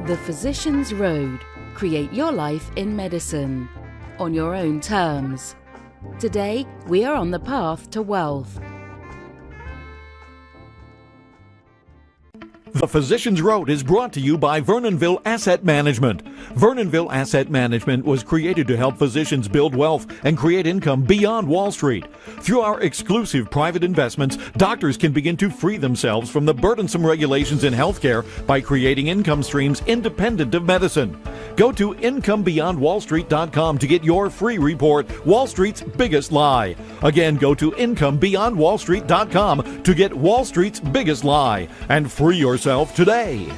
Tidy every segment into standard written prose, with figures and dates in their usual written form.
The Physician's Road. Create your life in medicine on your own terms. Today, we are on the path to wealth. The Physician's Road is brought to you by Vernonville Asset Management. Vernonville Asset Management was created to help physicians build wealth and create income beyond Wall Street. Through our exclusive private investments, doctors can begin to free themselves from the burdensome regulations in healthcare by creating income streams independent of medicine. Go to incomebeyondwallstreet.com to get your free report, Wall Street's Biggest Lie. Again, go to incomebeyondwallstreet.com to get Wall Street's Biggest Lie and free yourself today.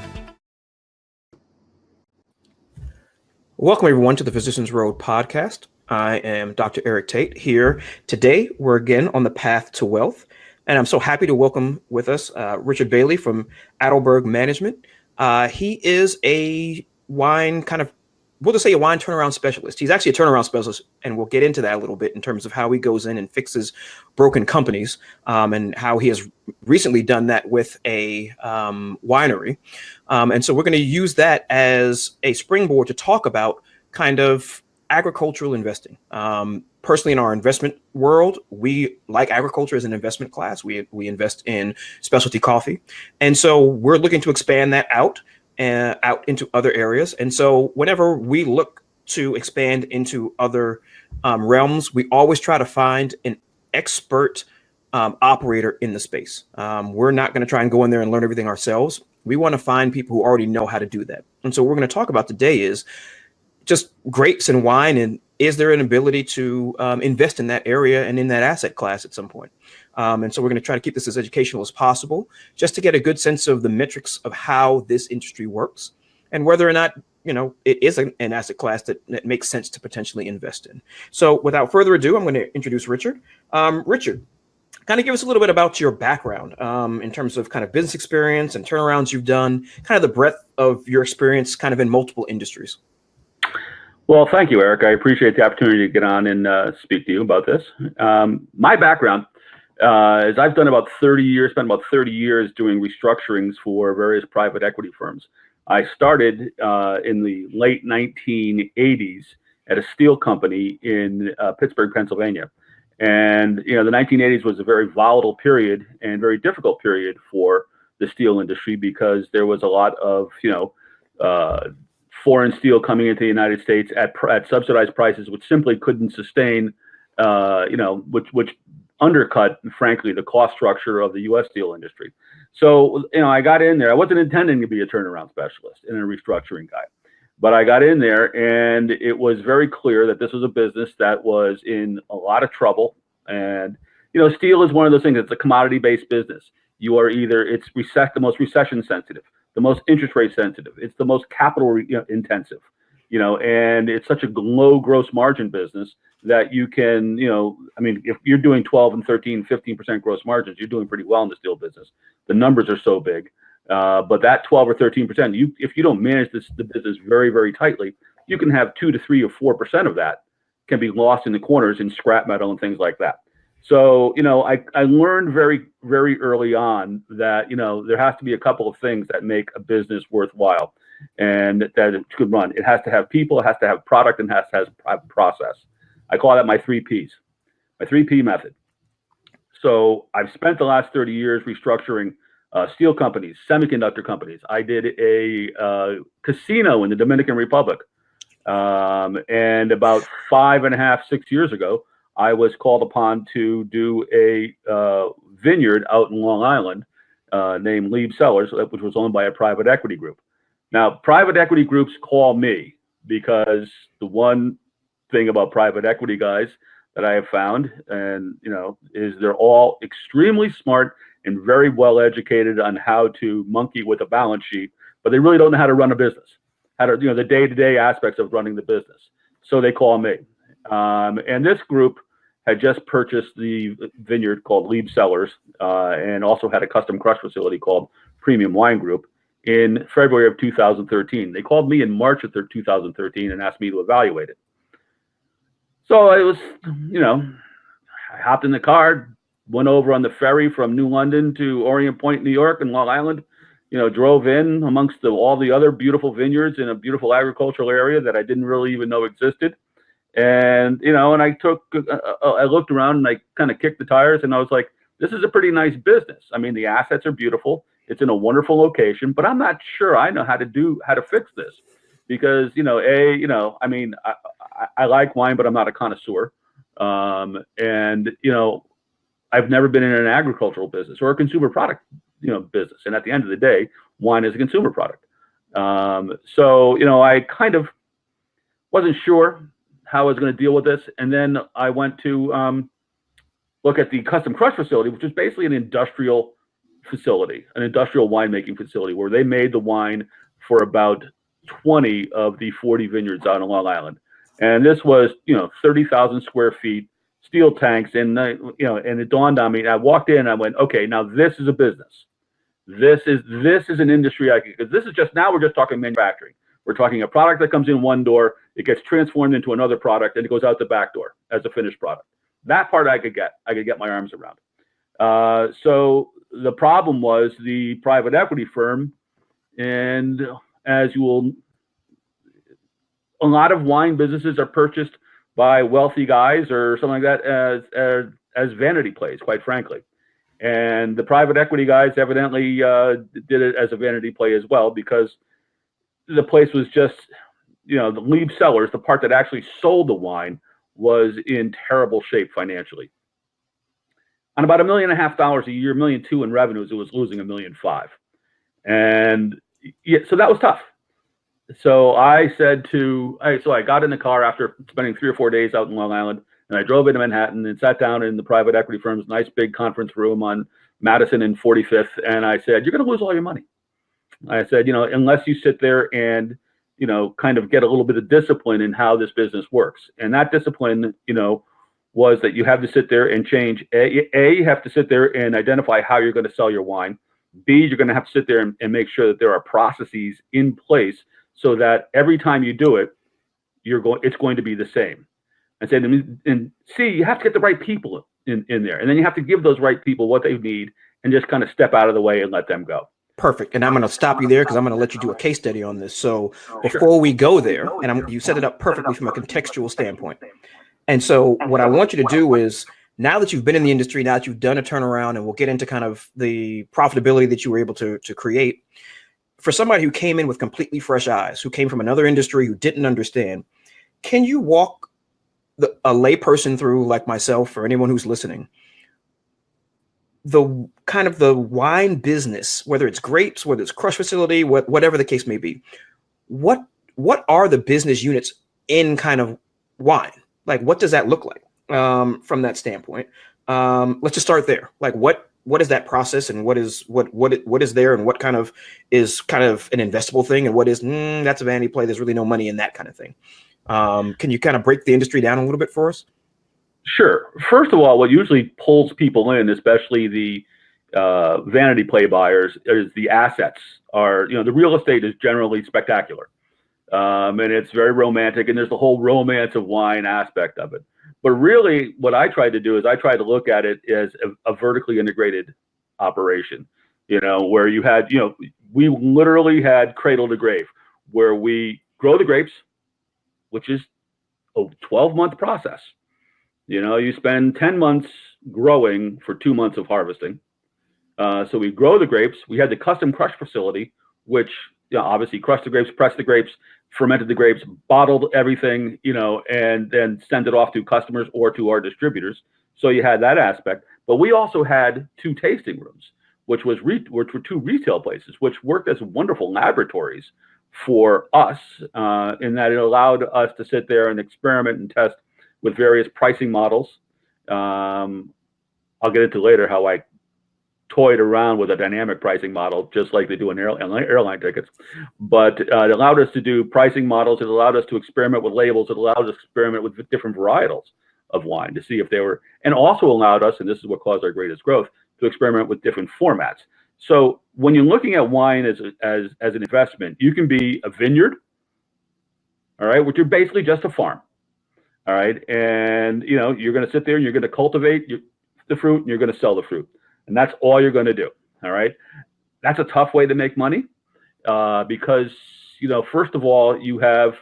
Welcome, everyone, to the Physician's Road podcast. I am Dr. Eric Tait here. Today, we're again on the path to wealth, and I'm so happy to welcome with us Richard Bailey from Adelberg Management. He is a wine we'll just say a wine turnaround specialist. He's actually a turnaround specialist, and we'll get into that a little bit in terms of how he goes in and fixes broken companies, and how he has recently done that with a winery. And so we're going to use that as a springboard to talk about kind of agricultural investing. Personally, in our investment world, we like agriculture as an investment class. We invest in specialty coffee. And so we're looking to expand that out into other areas. And so whenever we look to expand into other realms, we always try to find an expert operator in the space. We're not going to try and go in there and learn everything ourselves. We want to find people who already know how to do that. And so what we're going to talk about today is just grapes and wine, and is there an ability to invest in that area and in that asset class at some point? And so we're going to try to keep this as educational as possible, just to get a good sense of the metrics of how this industry works and whether or not, it is an asset class that makes sense to potentially invest in. So without further ado, I'm going to introduce Richard. Richard, kind of give us a little bit about your background in terms of kind of business experience and turnarounds you've done, kind of the breadth of your experience kind of in multiple industries. Well, thank you, Eric. I appreciate the opportunity to get on and speak to you about this. My background is I've done about 30 years, spent about 30 years doing restructurings for various private equity firms. I started in the late 1980s at a steel company in Pittsburgh, Pennsylvania. And, the 1980s was a very volatile period and very difficult period for the steel industry because there was a lot of, foreign steel coming into the United States at subsidized prices, which simply couldn't sustain, which undercut, frankly, the cost structure of the U.S. steel industry. So, I got in there. I wasn't intending to be a turnaround specialist and a restructuring guy, but I got in there, and it was very clear that this was a business that was in a lot of trouble. And, steel is one of those things. It's a commodity-based business. You are it's the most recession sensitive, the most interest rate sensitive. It's the most capital intensive, and it's such a low gross margin business that you can, if you're doing 12 and 13, 15% gross margins, you're doing pretty well in the steel business. The numbers are so big, but that 12 or 13%, if you don't manage the business very, very tightly, you can have 2 to 3 or 4% of that can be lost in the corners in scrap metal and things like that. So, I learned very, very early on that, there has to be a couple of things that make a business worthwhile and that it could run. It has to have people, it has to have product, and it has to have process. I call that my 3 Ps, my 3P method. So I've spent the last 30 years restructuring steel companies, semiconductor companies. I did a casino in the Dominican Republic. And about 5.5, 6 years ago, I was called upon to do a vineyard out in Long Island named Lieb Cellars, which was owned by a private equity group. Now, private equity groups call me because the one thing about private equity guys that I have found, and is they're all extremely smart and very well educated on how to monkey with a balance sheet, but they really don't know how to run a business, how to the day-to-day aspects of running the business. So they call me. And this group had just purchased the vineyard called Lieb Cellars, and also had a custom crush facility called Premium Wine Group in February of 2013. They called me in March of 2013 and asked me to evaluate it. So I was, I hopped in the car, went over on the ferry from New London to Orient Point, New York, and Long Island, drove in amongst all the other beautiful vineyards in a beautiful agricultural area that I didn't really even know existed. And, and I looked around and I kind of kicked the tires and I was like, this is a pretty nice business. I mean, the assets are beautiful. It's in a wonderful location, but I'm not sure I know how to fix this because, I like wine, but I'm not a connoisseur. I've never been in an agricultural business or a consumer product, business. And at the end of the day, wine is a consumer product. I kind of wasn't sure how I was going to deal with this. And then I went to look at the Custom Crush facility, which is basically an industrial facility, an industrial winemaking facility where they made the wine for about 20 of the 40 vineyards out on Long Island. And this was, 30,000 square feet, steel tanks. And, and it dawned on me, I walked in and I went, okay, now this is a business. This is an industry because this is we're just talking manufacturing. We're talking a product that comes in one door, it gets transformed into another product, and it goes out the back door as a finished product. That part I could get my arms around. So the problem was the private equity firm, and a lot of wine businesses are purchased by wealthy guys or something like that as vanity plays, quite frankly. And the private equity guys evidently did it as a vanity play as well, because the place was just, the lead sellers, the part that actually sold the wine, was in terrible shape financially. On about $1.5 million a year, $1.2 million in revenues, it was losing $1.5 million. And so that was tough. So I got in the car after spending 3 or 4 days out in Long Island, and I drove into Manhattan and sat down in the private equity firm's nice big conference room on Madison and 45th. And I said, you're going to lose all your money. I said, unless you sit there and, kind of get a little bit of discipline in how this business works. And that discipline, was that you have to sit there and change. You have to sit there and identify how you're going to sell your wine. B, you're going to have to sit there and make sure that there are processes in place so that every time you do it, it's going to be the same. I said, and C, you have to get the right people in there. And then you have to give those right people what they need and just kind of step out of the way and let them go. Perfect. And I'm going to stop you there because I'm going to let you do a case study on this. So before we go there, and you set it up perfectly from a contextual standpoint. And so what I want you to do is, now that you've been in the industry, now that you've done a turnaround, and we'll get into kind of the profitability that you were able to create, for somebody who came in with completely fresh eyes, who came from another industry, who didn't understand, can you walk a layperson through, like myself or anyone who's listening, the kind of the wine business, whether it's grapes, whether it's crush facility, whatever the case may be, what are the business units in kind of wine? Like, what does that look like from that standpoint? Let's just start there. Like, what is that process, and what is there, and what kind of is kind of an investable thing, and what is that's a vanity play, there's really no money in that kind of thing. Can you kind of break the industry down a little bit for us? Sure. First of all, what usually pulls people in, especially the vanity play buyers, is the assets. The real estate is generally spectacular, and it's very romantic, and there's the whole romance of wine aspect of it. But really, what I tried to do is I tried to look at it as a vertically integrated operation. Where you had, we literally had cradle to grave, where we grow the grapes, which is a 12-month process. You spend 10 months growing for 2 months of harvesting. So we grow the grapes. We had the custom crush facility, which obviously crushed the grapes, pressed the grapes, fermented the grapes, bottled everything, and then sent it off to customers or to our distributors. So you had that aspect. But we also had 2 tasting rooms, which were 2 retail places, which worked as wonderful laboratories for us, in that it allowed us to sit there and experiment and test with various pricing models. I'll get into later how I toyed around with a dynamic pricing model, just like they do in airline tickets. But it allowed us to do pricing models. It allowed us to experiment with labels. It allowed us to experiment with different varietals of wine to see if they were, and also allowed us, and this is what caused our greatest growth, to experiment with different formats. So when you're looking at wine as an investment, you can be a vineyard, all right, which are basically just a farm. All right. And, you're going to sit there and you're going to cultivate the fruit and you're going to sell the fruit. And that's all you're going to do. All right. that's a tough way to make money because, first of all, you have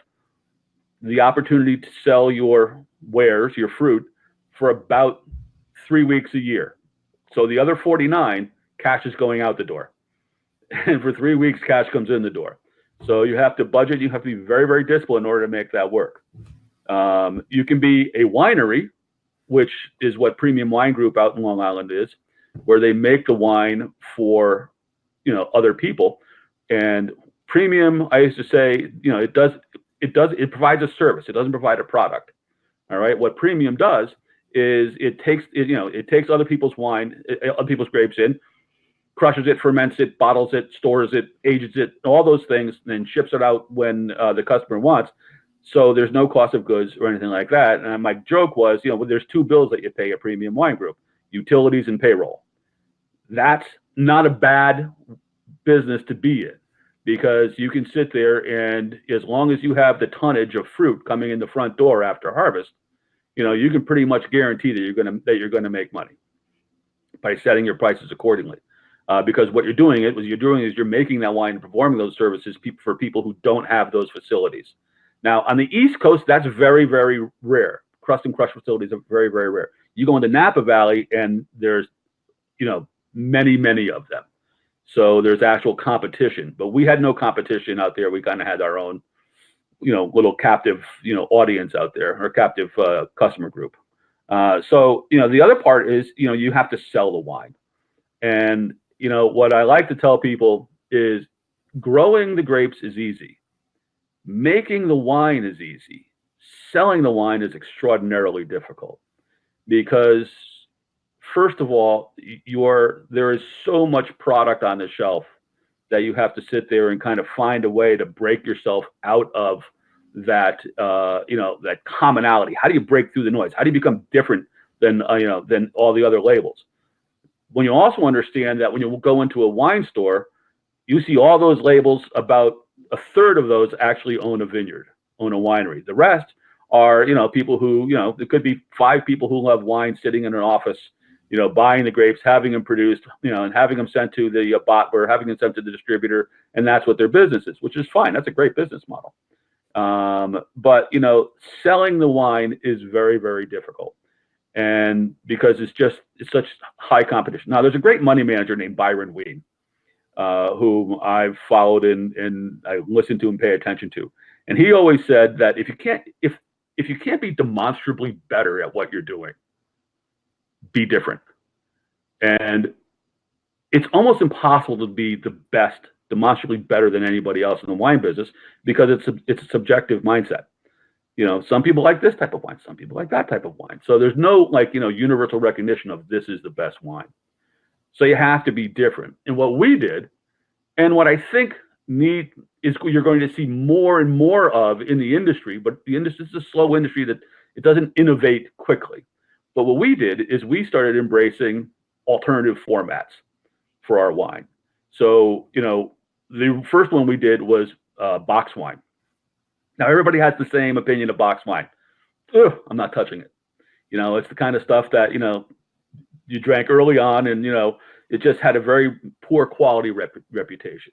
the opportunity to sell your wares, your fruit, for about 3 weeks a year. So the other 49, cash is going out the door. And for 3 weeks, cash comes in the door. So you have to budget. You have to be very, very disciplined in order to make that work. You can be a winery, which is what Premium Wine Group out in Long Island is, where they make the wine for, other people. And Premium, I used to say, it provides a service. It doesn't provide a product. All right. What Premium does is it takes other people's wine, other people's grapes in, crushes it, ferments it, bottles it, stores it, ages it, all those things, and then ships it out when the customer wants. So there's no cost of goods or anything like that. And my joke was, there's two bills that you pay a Premium Wine Group: utilities and payroll. That's not a bad business to be in, because you can sit there, and as long as you have the tonnage of fruit coming in the front door after harvest, you can pretty much guarantee that you're gonna make money by setting your prices accordingly. Because what you're doing is you're making that wine and performing those services for people who don't have those facilities. Now, on the East Coast, that's very, very rare. Custom crush facilities are very, very rare. You go into Napa Valley, and there's, many, many of them. So there's actual competition. But we had no competition out there. We kind of had our own, little captive, audience out there, or captive customer group. So, the other part is, you have to sell the wine. And, what I like to tell people is growing the grapes is easy. Making the wine is easy. Selling the wine is extraordinarily difficult, because first of all, there is so much product on the shelf that you have to sit there and kind of find a way to break yourself out of that, that commonality. How do you break through the noise? How do you become different than all the other labels? When you also understand that when you go into a wine store, you see all those labels, about a third of those actually own a vineyard, own a winery. The rest are, people who, it could be 5 people who love wine sitting in an office, buying the grapes, having them produced, and having them sent to the bottler, having them sent to the distributor, and that's what their business is, which is fine. That's a great business model. But, selling the wine is very, very difficult. And because it's such high competition. Now, there's a great money manager named Byron Ween, whom I've followed and I listen to and pay attention to. And he always said that if you can't be demonstrably better at what you're doing, be different. And it's almost impossible to be the best, demonstrably better than anybody else in the wine business, because it's a subjective mindset. Some people like this type of wine, some people like that type of wine. So there's no universal recognition of this is the best wine. So you have to be different. And what we did, and what I think you're going to see more and more of in the industry, but the industry is a slow industry that it doesn't innovate quickly. But what we did is we started embracing alternative formats for our wine. So, the first one we did was box wine. Now, everybody has the same opinion of box wine. Ugh, I'm not touching it. It's the kind of stuff that, you drank early on, and, it just had a very poor quality reputation.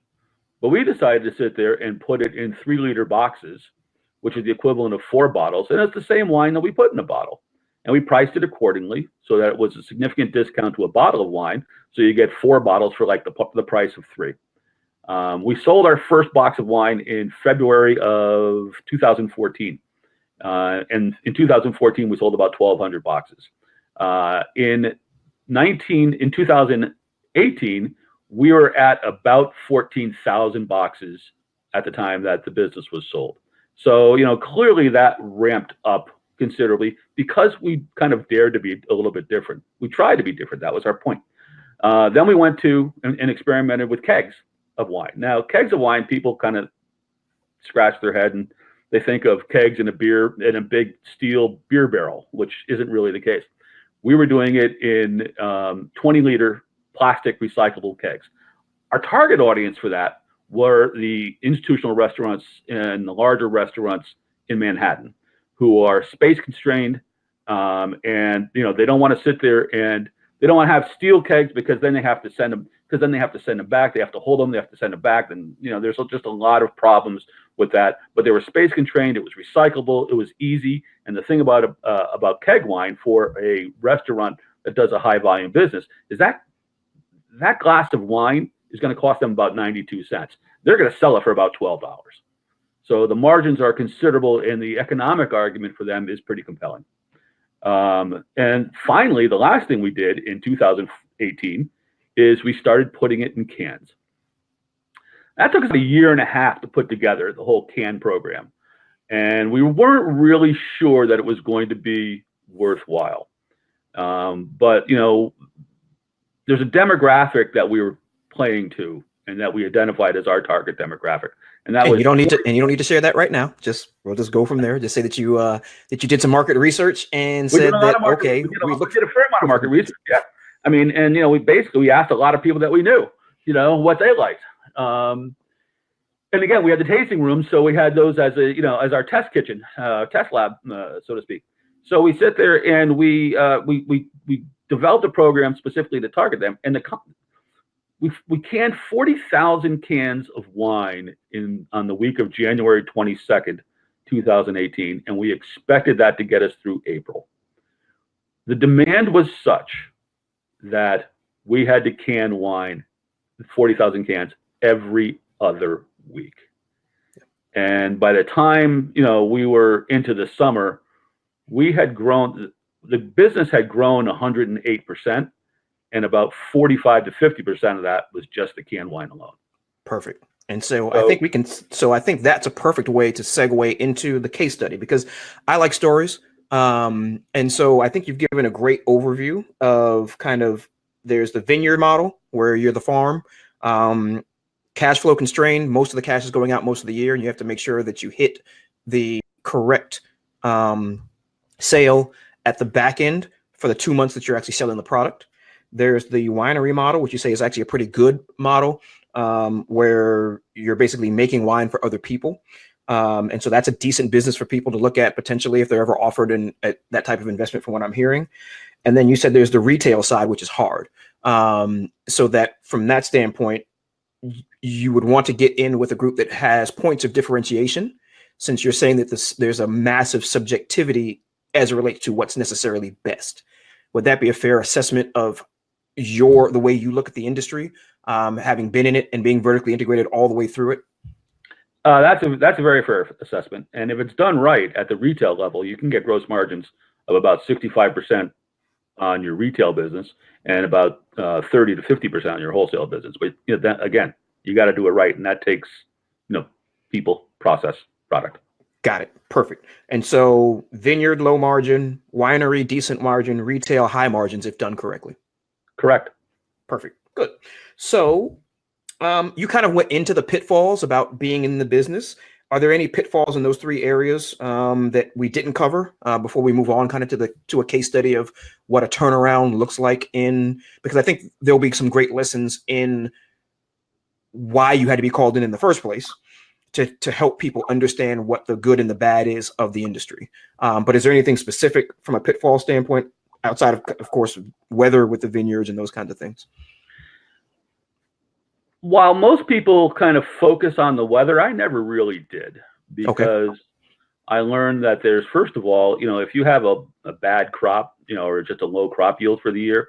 But we decided to sit there and put it in 3-liter boxes, which is the equivalent of 4 bottles. And it's the same wine that we put in a bottle. And we priced it accordingly so that it was a significant discount to a bottle of wine. So you get 4 bottles for like the price of 3. We sold our first box of wine in February of 2014. And in 2014, we sold about 1,200 boxes. In 2018, we were at about 14,000 boxes at the time that the business was sold. So, clearly that ramped up considerably because we kind of dared to be a little bit different. We tried to be different. That was our point. Then we went to and experimented with kegs of wine. Now, kegs of wine, people kind of scratch their head and they think of kegs in a big steel beer barrel, which isn't really the case. We were doing it in 20-liter plastic recyclable kegs. Our target audience for that were the institutional restaurants and the larger restaurants in Manhattan, who are space constrained, and they don't want to sit there and They don't want to have steel kegs because then they have to send them back. They have to hold them. They have to send them back. And there's just a lot of problems with that. But they were space constrained. It was recyclable. It was easy. And the thing about keg wine for a restaurant that does a high volume business is that glass of wine is going to cost them about 92 cents. They're going to sell it for about $12. So the margins are considerable, and the economic argument for them is pretty compelling. And finally, the last thing we did in 2018 is we started putting it in cans. That took us a year and a half to put together, the whole can program. And we weren't really sure that it was going to be worthwhile. But there's a demographic that we were playing to and that we identified as our target demographic. And that was, you don't need to share that right now. We'll just go from there. Just say that you did some market research and said that okay, we did a fair amount of market research. Yeah, I mean, and we asked a lot of people that we knew, what they liked. And again, we had the tasting room, so we had those as our test kitchen, test lab, so to speak. So we sit there and we developed a program specifically to target them, and we canned 40,000 cans of wine on the week of January 22nd, 2018, and we expected that to get us through April. The demand was such that we had to can wine, 40,000 cans, every other week. And by the time, we were into the summer, the business had grown 108%. And about 45 to 50% of that was just the canned wine alone. Perfect. And so I think that's a perfect way to segue into the case study, because I like stories. And so I think you've given a great overview of there's the vineyard model where you're the farm, cash flow constrained. Most of the cash is going out most of the year, and you have to make sure that you hit the correct sale at the back end for the 2 months that you're actually selling the product. There's the winery model, which you say is actually a pretty good model, where you're basically making wine for other people. And so that's a decent business for people to look at potentially if they're ever offered that type of investment from what I'm hearing. And then you said there's the retail side, which is hard. So that from that standpoint, you would want to get in with a group that has points of differentiation, since you're saying that there's a massive subjectivity as it relates to what's necessarily best. Would that be a fair assessment of the way you look at the industry, having been in it and being vertically integrated all the way through it? That's a very fair assessment. And if it's done right at the retail level, you can get gross margins of about 65% on your retail business and about 30 to 50% on your wholesale business. But that, again, you got to do it right, and that takes people, process, product. Got it. Perfect. And so vineyard, low margin, winery, decent margin, retail, high margins if done correctly. Correct. Perfect. Good. So you kind of went into the pitfalls about being in the business. Are there any pitfalls in those three areas that we didn't cover before we move on to a case study of what a turnaround looks like because I think there'll be some great lessons in why you had to be called in the first place to help people understand what the good and the bad is of the industry. But is there anything specific from a pitfall standpoint outside of course, weather with the vineyards and those kinds of things? While most people kind of focus on the weather, I never really did, because I learned that there's, first of all, if you have a bad crop, or just a low crop yield for the year,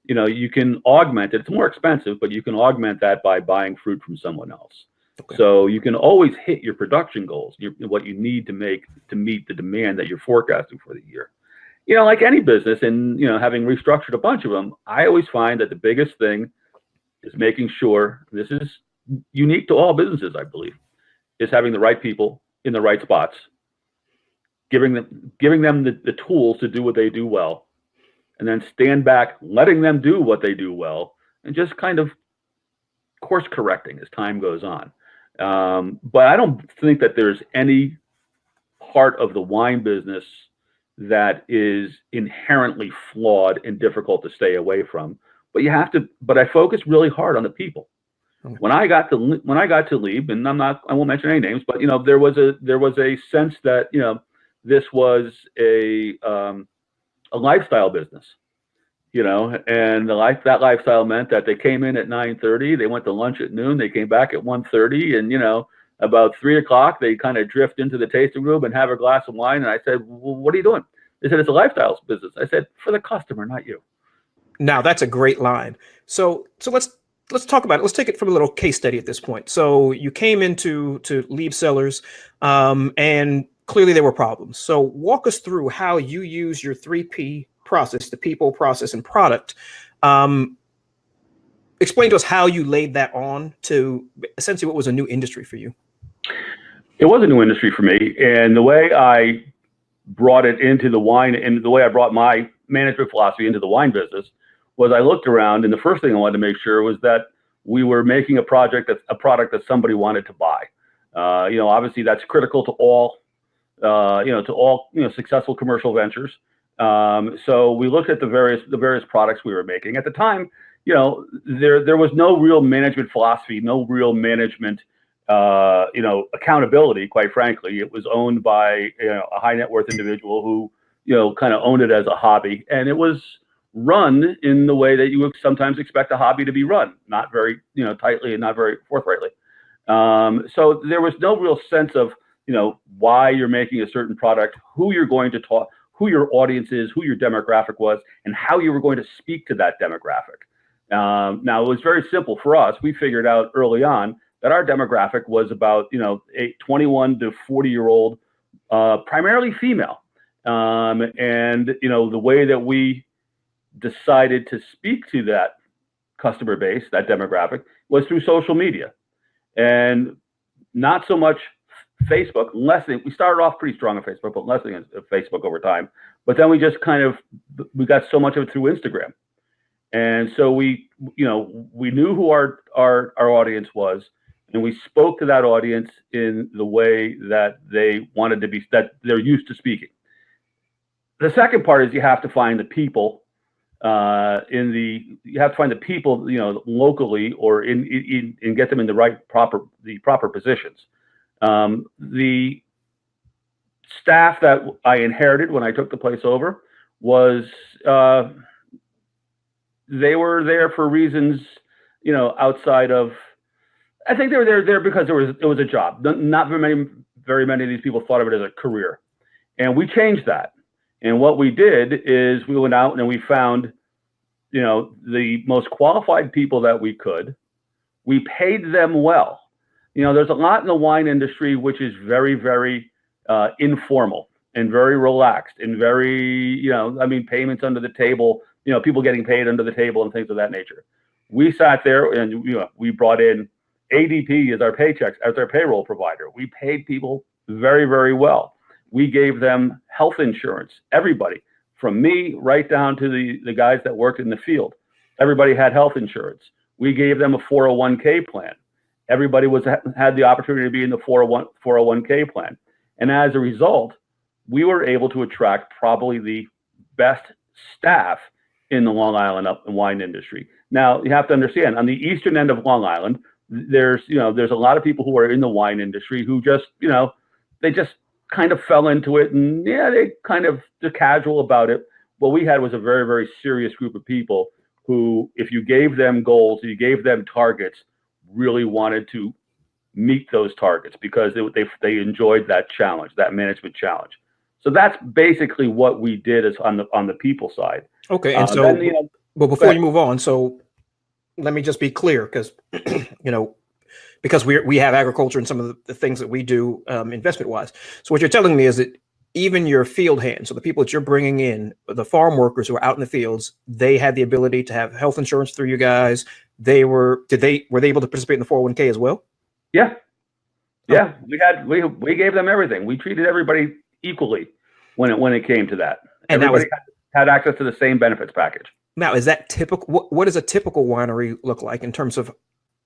you can augment it. It's more expensive, but you can augment that by buying fruit from someone else. Okay. So you can always hit your production goals, what you need to meet the demand that you're forecasting for the year. Like any business, and having restructured a bunch of them, I always find that the biggest thing is making sure, this is unique to all businesses, I believe, is having the right people in the right spots, giving them the tools to do what they do well, and then stand back, letting them do what they do well, and just kind of course correcting as time goes on. But I don't think that there's any part of the wine business that is inherently flawed and difficult to stay away from. But I focused really hard on the people. Okay. When I got to leave, and I won't mention any names, but there was a sense that this was a lifestyle business, and that lifestyle meant that they came in at 9:30, they went to lunch at noon, they came back at 1:30, and about 3 o'clock they kind of drift into the tasting room and have a glass of wine. And I said, well, what are you doing? They said, it's a lifestyle business. I said, for the customer, not you. Now that's a great line. So let's talk about it. Let's take it from a little case study at this point. So you came into Leave Cellars, and clearly there were problems. So walk us through how you use your 3P process, the people, process, and product. Explain to us how you laid that on to essentially what was a new industry for you. It was a new industry for me, and the way I brought it into the wine, and the way I brought my management philosophy into the wine business, was I looked around, and the first thing I wanted to make sure was that we were making a product that somebody wanted to buy. Obviously that's critical to all, successful commercial ventures. So we looked at the various products we were making at the time. There was no real management philosophy, no real management, accountability. Quite frankly, it was owned by a high net worth individual who kind of owned it as a hobby, and it was run in the way that you would sometimes expect a hobby to be run, not very tightly and not very forthrightly. So there was no real sense of why you're making a certain product, who you're going to talk, who your audience is, who your demographic was, and how you were going to speak to that demographic. Now it was very simple for us. We figured out early on that our demographic was about a 21 to 40-year-old, primarily female, and the way that we decided to speak to that customer base, that demographic, was through social media, and not so much Facebook. We started off pretty strong on Facebook, but less than Facebook over time. But then we just we got so much of it through Instagram, and so we knew who our audience was, and we spoke to that audience in the way that they wanted to be, that they're used to speaking. The second part is you have to find the people. You have to find the people, locally, or and get them in the proper positions. The staff that I inherited when I took the place over was, they were there for reasons, outside of, I think they were there because it was a job. Not very many of these people thought of it as a career, and we changed that. And what we did is we went out and we found, the most qualified people that we could. We paid them well. There's a lot in the wine industry which is very, very informal and very relaxed and very, payments under the table, people getting paid under the table and things of that nature. We sat there and we brought in ADP as our payroll provider. We paid people very, very well. We gave them health insurance, everybody, from me right down to the guys that worked in the field. Everybody had health insurance. We gave them a 401k plan. Everybody had the opportunity to be in the 401k plan. And as a result, we were able to attract probably the best staff in the Long Island wine industry. Now, you have to understand, on the eastern end of Long Island, there's a lot of people who are in the wine industry who just, they just kind of fell into it, and they're casual about it. What we had was a very, very serious group of people who, if you gave them goals, you gave them targets, really wanted to meet those targets because they enjoyed that challenge, that management challenge. So that's basically what we did is on the people side. Okay, and so, but before you move on, so let me just be clear, because because we have agriculture and some of the things that we do investment wise. So what you're telling me is that even your field hands, so the people that you're bringing in, the farm workers who are out in the fields, they had the ability to have health insurance through you guys. Were they able to participate in the 401k as well? Yeah. We gave them everything. We treated everybody equally when it came to that. And everybody had access to the same benefits package. Now, is that typical? What does a typical winery look like in terms of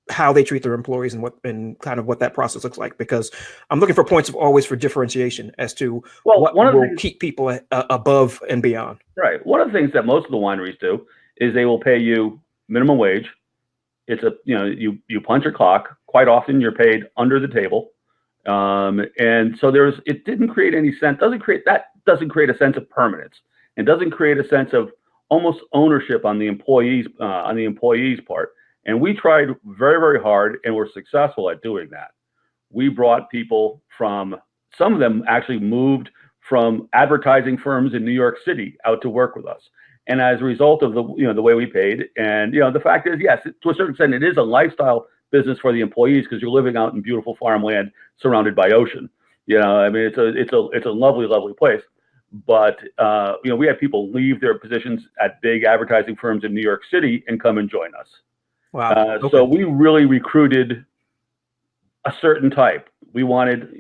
how they treat their employees and kind of what that process looks like? Because I'm looking for points of always for differentiation as to what will keep people above and beyond. Right. One of the things that most of the wineries do is they will pay you minimum wage. It's you punch a clock. Quite often you're paid under the table. And so it didn't create any sense, doesn't create a sense of permanence. It doesn't create a sense of almost ownership on the employees part. And we tried very, very hard and were successful at doing that. We brought people from, some of them actually moved from advertising firms in New York City out to work with us. And as a result of the way we paid, and the fact is, yes, to a certain extent, it is a lifestyle business for the employees because you're living out in beautiful farmland surrounded by ocean. I mean, it's a lovely, lovely place. But we had people leave their positions at big advertising firms in New York City and come and join us. Wow. Okay. So we really recruited a certain type. We wanted,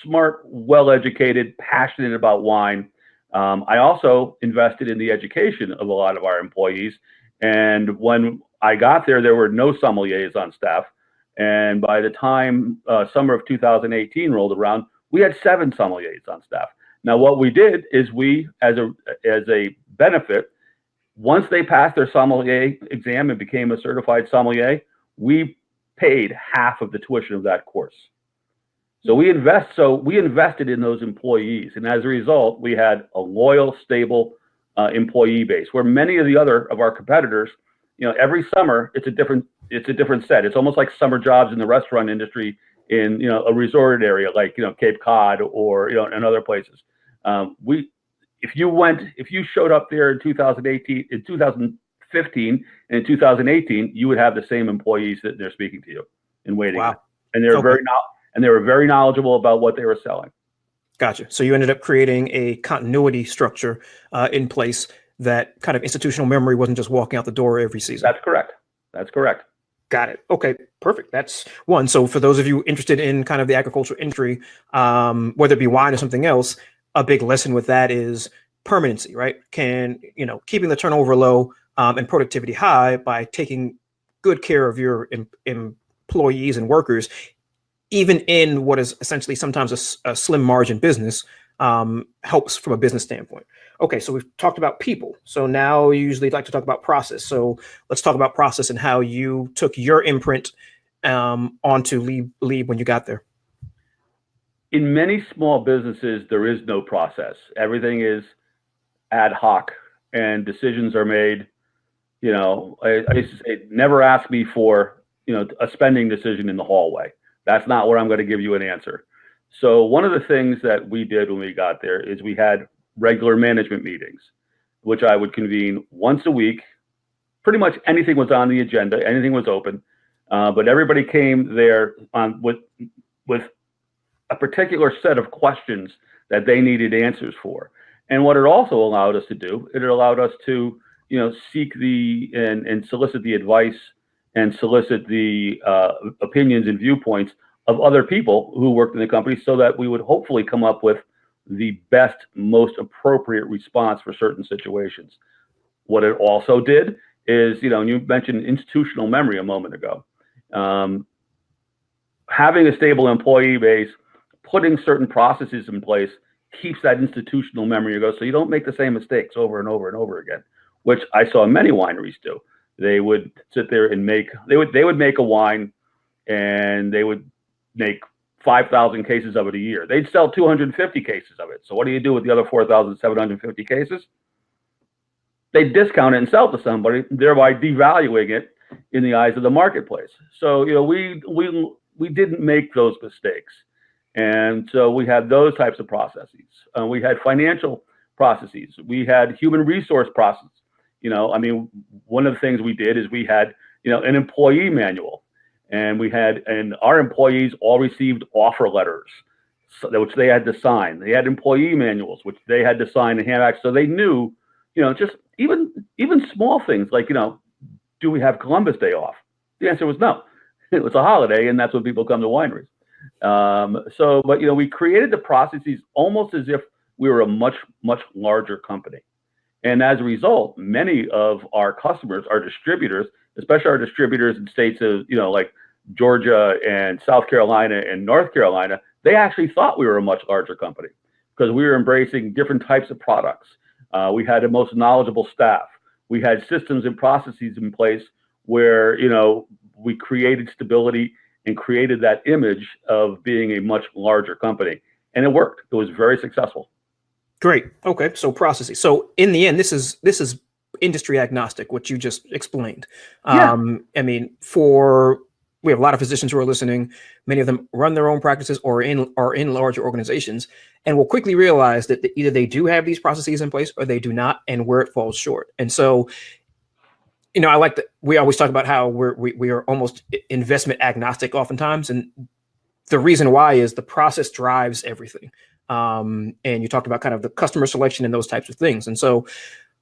smart, well-educated, passionate about wine. I also invested in the education of a lot of our employees. And when I got there, there were no sommeliers on staff. And by the time summer of 2018 rolled around, we had 7 sommeliers on staff. Now, what we did is we, as a benefit, once they passed their sommelier exam and became a certified sommelier, we paid half of the tuition of that course. So we invested in those employees, and as a result, we had a loyal, stable employee base. Where many of the other of our competitors, every summer it's a different set. It's almost like summer jobs in the restaurant industry in a resort area like Cape Cod or in other places. If you showed up there in 2018, in 2015, and in 2018, you would have the same employees that they're speaking to you and waiting. Wow. And they're very knowledgeable about what they were selling. Gotcha. So you ended up creating a continuity structure in place that kind of institutional memory wasn't just walking out the door every season. That's correct. Got it. Okay, perfect. That's one. So for those of you interested in kind of the agricultural industry, whether it be wine or something else, a big lesson with that is permanency, right? Keeping the turnover low and productivity high by taking good care of your employees and workers, even in what is essentially sometimes a slim margin business, helps from a business standpoint. Okay, so we've talked about people. So now you usually like to talk about process. So let's talk about process and how you took your imprint onto Lieb when you got there. In many small businesses, there is no process. Everything is ad hoc and decisions are made. I used to say, never ask me for, a spending decision in the hallway. That's not where I'm going to give you an answer. So one of the things that we did when we got there is we had regular management meetings, which I would convene once a week. Pretty much anything was on the agenda, anything was open, but everybody came there with a particular set of questions that they needed answers for. And what it also allowed us to do, it allowed us to, seek and solicit the advice and solicit the opinions and viewpoints of other people who worked in the company so that we would hopefully come up with the best, most appropriate response for certain situations. What it also did is, you mentioned institutional memory a moment ago. Having a stable employee base, putting certain processes in place keeps that institutional memory ago, so you don't make the same mistakes over and over and over again, which I saw many wineries do. They would sit there and they would make a wine, and they would make 5,000 cases of it a year. They'd sell 250 cases of it. So what do you do with the other 4,750 cases? They discount it and sell it to somebody, thereby devaluing it in the eyes of the marketplace. So we didn't make those mistakes, and so we had those types of processes. We had financial processes. We had human resource processes. One of the things we did is we had an employee manual. And our employees all received offer letters, which they had to sign. They had employee manuals, which they had to sign and hand back. So they knew, just even small things like, do we have Columbus Day off? The answer was no. It was a holiday, and that's when people come to wineries. But we created the processes almost as if we were a much, much larger company. And as a result, many of our customers, our distributors, especially our distributors in states of, like Georgia and South Carolina and North Carolina, they actually thought we were a much larger company because we were embracing different types of products. We had the most knowledgeable staff. We had systems and processes in place where, we created stability and created that image of being a much larger company. And it worked. It was very successful. Great. Okay. So processes. So in the end, this is industry agnostic, what you just explained. Yeah. I mean, we have a lot of physicians who are listening. Many of them run their own practices or are in larger organizations, and will quickly realize that either they do have these processes in place or they do not, and where it falls short. And so, you know, I like that we always talk about how we are almost investment agnostic oftentimes, and the reason why is the process drives everything. And you talked about kind of the customer selection and those types of things. And so,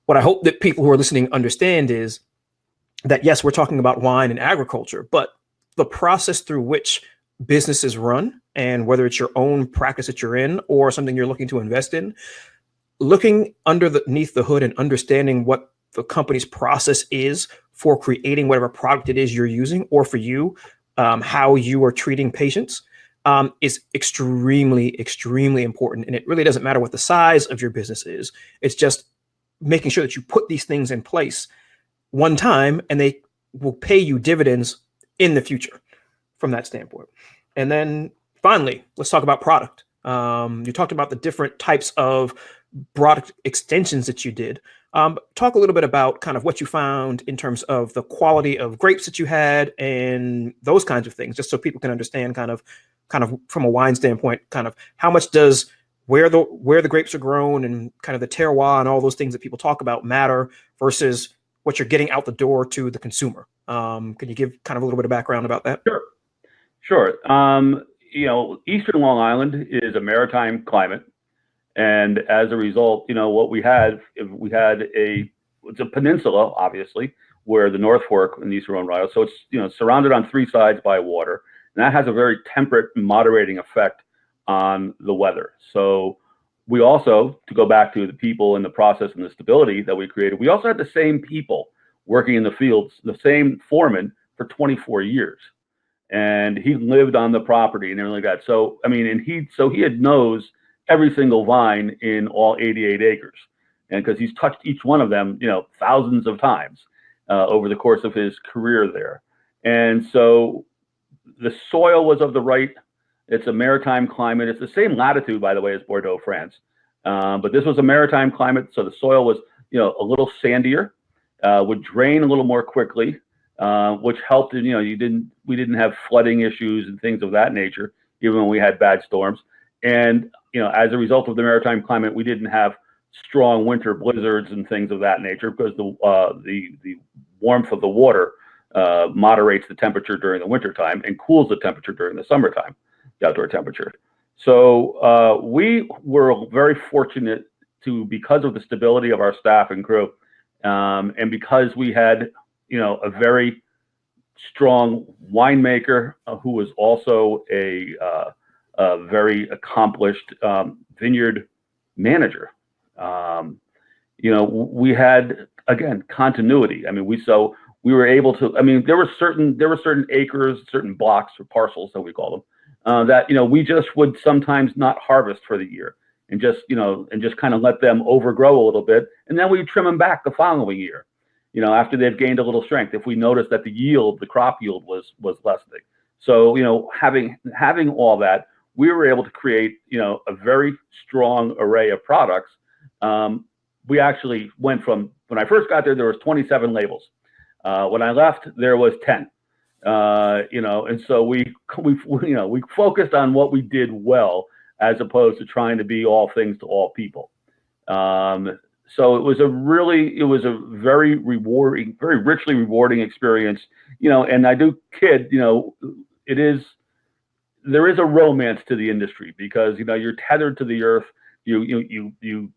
what I hope that people who are listening understand is that yes, we're talking about wine and agriculture, but the process through which businesses run, and whether it's your own practice that you're in or something you're looking to invest in, looking underneath the hood and understanding what the company's process is for creating whatever product it is you're using, or for you, how you are treating patients, is extremely, extremely important. And it really doesn't matter what the size of your business is. It's just making sure that you put these things in place one time, and they will pay you dividends in the future from that standpoint. And then finally, let's talk about product. You talked about the different types of product extensions that you did. Talk a little bit about kind of what you found in terms of the quality of grapes that you had and those kinds of things, just so people can understand kind of from a wine standpoint, kind of how much does where the grapes are grown and kind of the terroir and all those things that people talk about matter versus what you're getting out the door to the consumer. Can you give kind of a little bit of background about that? Sure. You know, Eastern Long Island is a maritime climate, and as a result, you know, what it's a peninsula, obviously, where the North Fork and the Eastern Long Island. So it's, you know, surrounded on three sides by water, and that has a very temperate, moderating effect on the weather. So we also, to go back to the people and the process and the stability that we created, we also had the same people working in the fields, the same foreman for 24 years. And he lived on the property and everything like that. So, I mean, and he had knows every single vine in all 88 acres. And because he's touched each one of them, you know, thousands of times over the course of his career there. And so the soil was of the right. It's a maritime climate. It's the same latitude, by the way, as Bordeaux, France. But this was a maritime climate, so the soil was, you know, a little sandier, would drain a little more quickly, which helped. You know, we didn't have flooding issues and things of that nature, even when we had bad storms. And you know, as a result of the maritime climate, we didn't have strong winter blizzards and things of that nature, because the warmth of the water moderates the temperature during the wintertime and cools the temperature during the summertime, the outdoor temperature. So we were very fortunate because of the stability of our staff and crew, and because we had, you know, a very strong winemaker who was also a very accomplished vineyard manager. You know, we had, again, continuity. I mean, we were able to. I mean, there were certain acres, certain blocks or parcels, that we call them, that, you know, we just would sometimes not harvest for the year, and just kind of let them overgrow a little bit, and then we trim them back the following year, you know, after they've gained a little strength, if we noticed that the crop yield was lessening. So, you know, having all that, we were able to create, you know, a very strong array of products. We actually went from, when I first got there was 27 labels. When I left, there was 10. You know, and so we focused on what we did well, as opposed to trying to be all things to all people. So it was a very rewarding, very richly rewarding experience. You know, and I do kid, you know, there is a romance to the industry, because, you know, you're tethered to the earth. You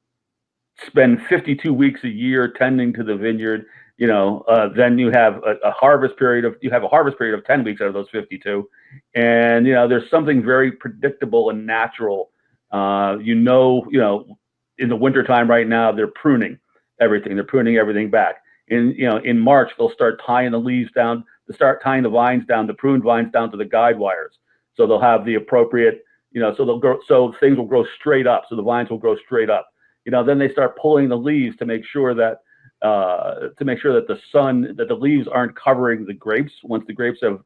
spend 52 weeks a year tending to the vineyard. You know, then you have a harvest period of 10 weeks out of those 52, and, you know, there's something very predictable and natural. You know, in the wintertime right now, they're pruning everything. They're pruning everything back. In March, they'll start tying the leaves down. They start tying the vines down, the pruned vines down to the guide wires. So they'll have the appropriate, you know, so things will grow straight up. So the vines will grow straight up. You know, then they start pulling the leaves to make sure that the leaves aren't covering the grapes once the grapes have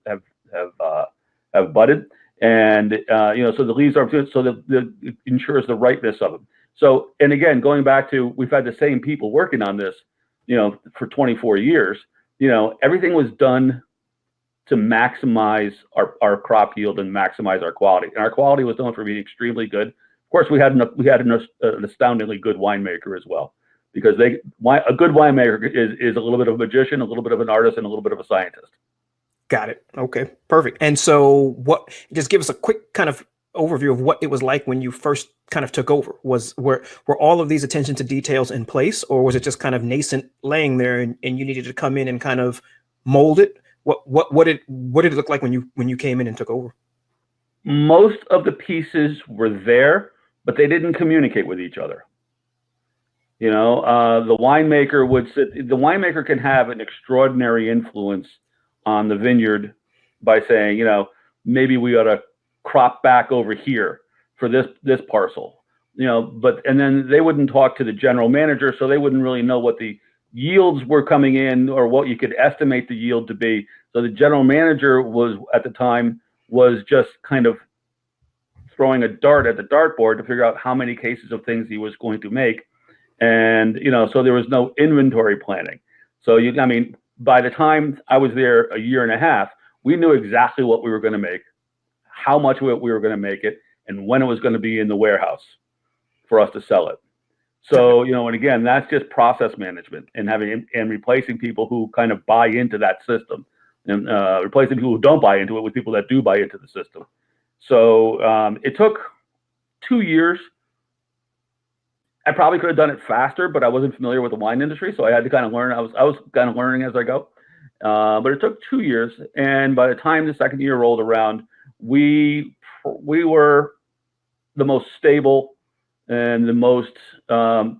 budded, and you know, so the leaves are, so that it ensures the ripeness of them. So, and again, going back to, we've had the same people working on this for 24 years, everything was done to maximize our crop yield and maximize our quality. And our quality was known for being extremely good. Of course, we had an astoundingly good winemaker as well, because a good winemaker is a little bit of a magician, a little bit of an artist, and a little bit of a scientist. Got it. Okay, perfect. And so just give us a quick kind of overview of what it was like when you first kind of took over. Were all of these attention to details in place, or was it just kind of nascent laying there and you needed to come in and kind of mold it? What did it look like when you came in and took over? Most of the pieces were there, but they didn't communicate with each other. The winemaker can have an extraordinary influence on the vineyard by saying, maybe we ought to crop back over here for this parcel, and then they wouldn't talk to the general manager, so they wouldn't really know what the yields were coming in or what you could estimate the yield to be. So the general manager at the time was just kind of throwing a dart at the dartboard to figure out how many cases of things he was going to make. And, so there was no inventory planning. So by the time I was there a year and a half, we knew exactly what we were going to make, how much we were going to make it, and when it was going to be in the warehouse for us to sell it. So, and again, that's just process management and replacing people who kind of buy into that system, and replacing people who don't buy into it with people that do buy into the system. So it took 2 years. I probably could have done it faster, but I wasn't familiar with the wine industry, so I had to kind of learn. I was kind of learning as I go. But it took 2 years, and by the time the second year rolled around, we were the most stable and the most the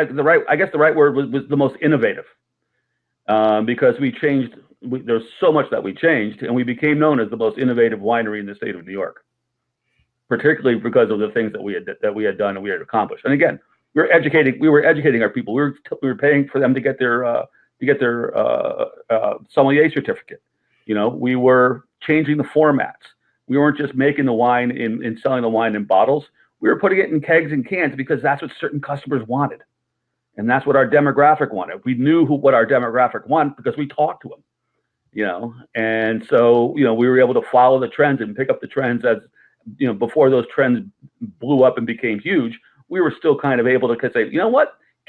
right word was the most innovative, because we changed. There's so much that we changed, and we became known as the most innovative winery in the state of New York, particularly because of the things that we had done and we had accomplished. And again, we were educating our people. We were paying for them to get their sommelier certificate. We were changing the formats. We weren't just making the wine and selling the wine in bottles. We were putting it in kegs and cans because that's what certain customers wanted, and that's what our demographic wanted. We knew what our demographic wanted because we talked to them. And so we were able to follow the trends and pick up the trends as before those trends blew up and became huge. We were still kind of able to say,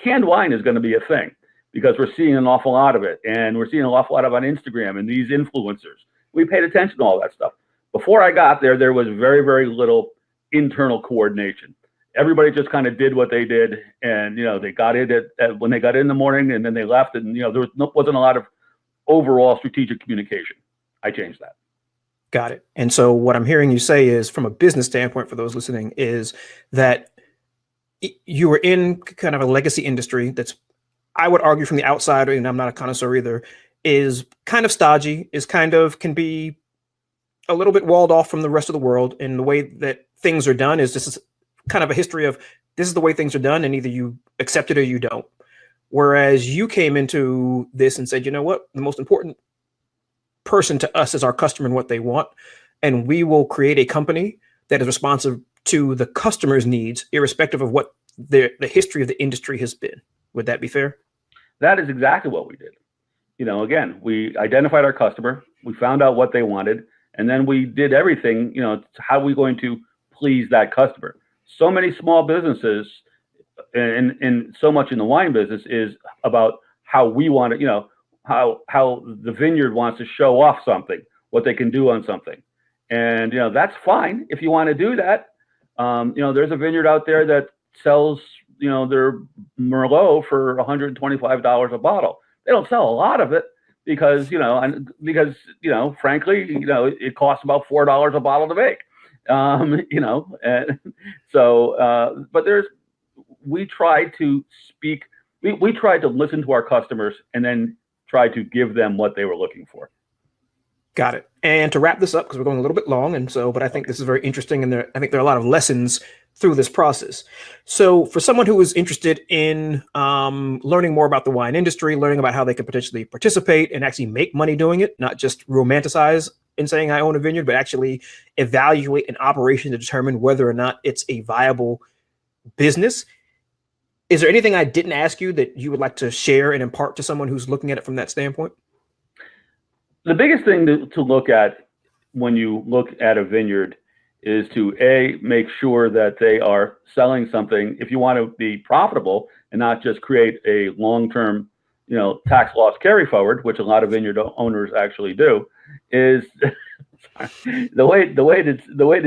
canned wine is going to be a thing, because we're seeing an awful lot of it, and we're seeing an awful lot of it on Instagram and these influencers. We paid attention to all that stuff. Before I got there, there was very, very little internal coordination. Everybody just kind of did what they did, and they got in when they got in the morning, and then they left, and there wasn't a lot of overall strategic communication. I changed that. Got it. And so what I'm hearing you say is, from a business standpoint, for those listening, is that you were in kind of a legacy industry that's, I would argue from the outside, and I'm not a connoisseur either, is kind of stodgy, can be a little bit walled off from the rest of the world. And the way that things are done is, this is kind of a history of, this is the way things are done, and either you accept it or you don't. Whereas you came into this and said, the most important person to us is our customer and what they want. And we will create a company that is responsive to the customer's needs, irrespective of what the history of the industry has been. Would that be fair? That is exactly what we did. Again, we identified our customer, we found out what they wanted, and then we did everything, how are we going to please that customer? So many small businesses and so much in the wine business is about how we want to, how the vineyard wants to show off something, what they can do on something. And, that's fine if you want to do that. There's a vineyard out there that sells, their Merlot for $125 a bottle. They don't sell a lot of it because, frankly, it costs about $4 a bottle to make. And so, but we tried to speak, we tried to listen to our customers and then try to give them what they were looking for. Got it. And to wrap this up, because we're going a little bit long, but I think this is very interesting, and I think there are a lot of lessons through this process. So for someone who is interested in learning more about the wine industry, learning about how they can potentially participate and actually make money doing it, not just romanticize in saying I own a vineyard, but actually evaluate an operation to determine whether or not it's a viable business, Is there anything I didn't ask you that you would like to share and impart to someone who's looking at it from that standpoint? The biggest thing to look at when you look at a vineyard is to make sure that they are selling something. If you want to be profitable and not just create a long-term, tax loss carry forward, which a lot of vineyard owners actually do, is the way to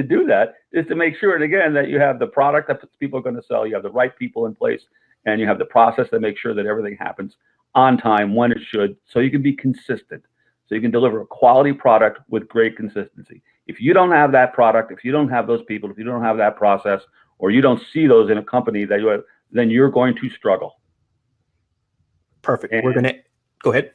do that is to make sure, and again, that you have the product that people are going to sell, you have the right people in place, and you have the process that makes sure that everything happens on time when it should, so you can be consistent, so you can deliver a quality product with great consistency. If you don't have that product, if you don't have those people, if you don't have that process, or you don't see those in a company that you have, then you're going to struggle. Perfect. We're going to go ahead.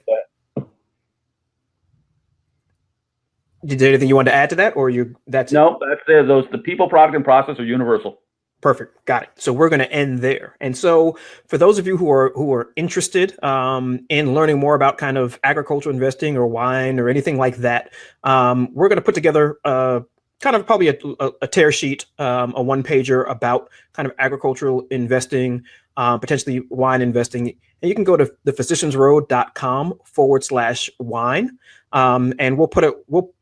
Is there anything you want to add to that, or that's no? That's it. The people, product, and process are universal. Perfect. Got it. So we're going to end there. And so for those of you who are interested in learning more about kind of agricultural investing or wine or anything like that, we're going to put together kind of probably a tear sheet, a one pager about kind of agricultural investing, potentially wine investing. And you can go to thephysiciansroad.com/wine. And we'll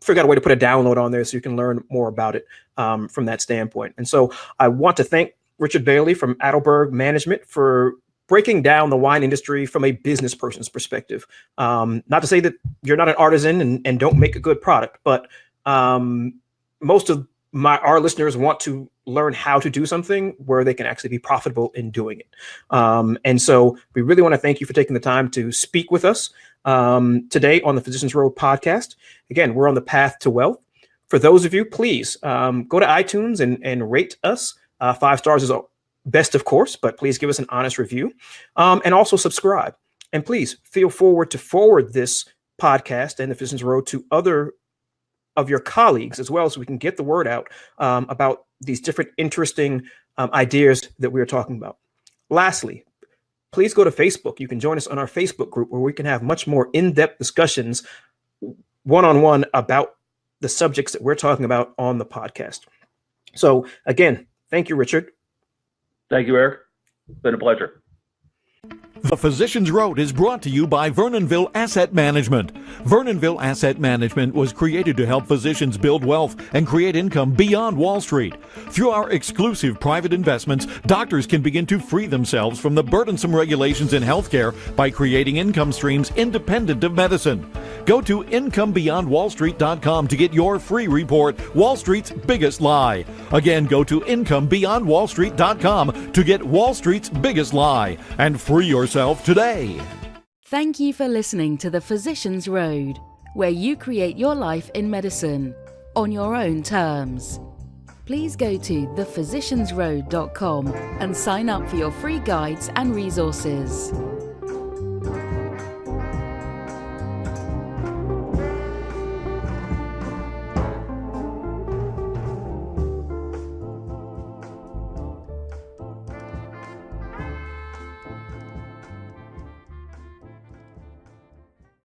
figure out a way to put a download on there so you can learn more about it from that standpoint. And so I want to thank Richard Bailey from Adelberg Management for breaking down the wine industry from a business person's perspective. Not to say that you're not an artisan and don't make a good product, but most of our listeners want to learn how to do something where they can actually be profitable in doing it. And so we really want to thank you for taking the time to speak with us today on the Physicians Road podcast. Again, we're on the path to wealth. For those of you, please go to iTunes and rate us. 5 stars is best, of course, but please give us an honest review, and also subscribe. And please feel forward to forward this podcast and the Physicians Road to other of your colleagues as well, so we can get the word out about these different interesting ideas that we are talking about. Lastly, please go to Facebook. You can join us on our Facebook group where we can have much more in-depth discussions one-on-one about the subjects that we're talking about on the podcast. So again, thank you, Richard. Thank you, Eric. It's been a pleasure. The Physicians Road is brought to you by Vernonville Asset Management. Vernonville Asset Management was created to help physicians build wealth and create income beyond Wall Street. Through our exclusive private investments, doctors can begin to free themselves from the burdensome regulations in healthcare by creating income streams independent of medicine. Go to incomebeyondwallstreet.com to get your free report, Wall Street's Biggest Lie. Again, go to incomebeyondwallstreet.com to get Wall Street's Biggest Lie and free yourself today. Thank you for listening to The Physicians Road, where you create your life in medicine on your own terms. Please go to thephysiciansroad.com and sign up for your free guides and resources.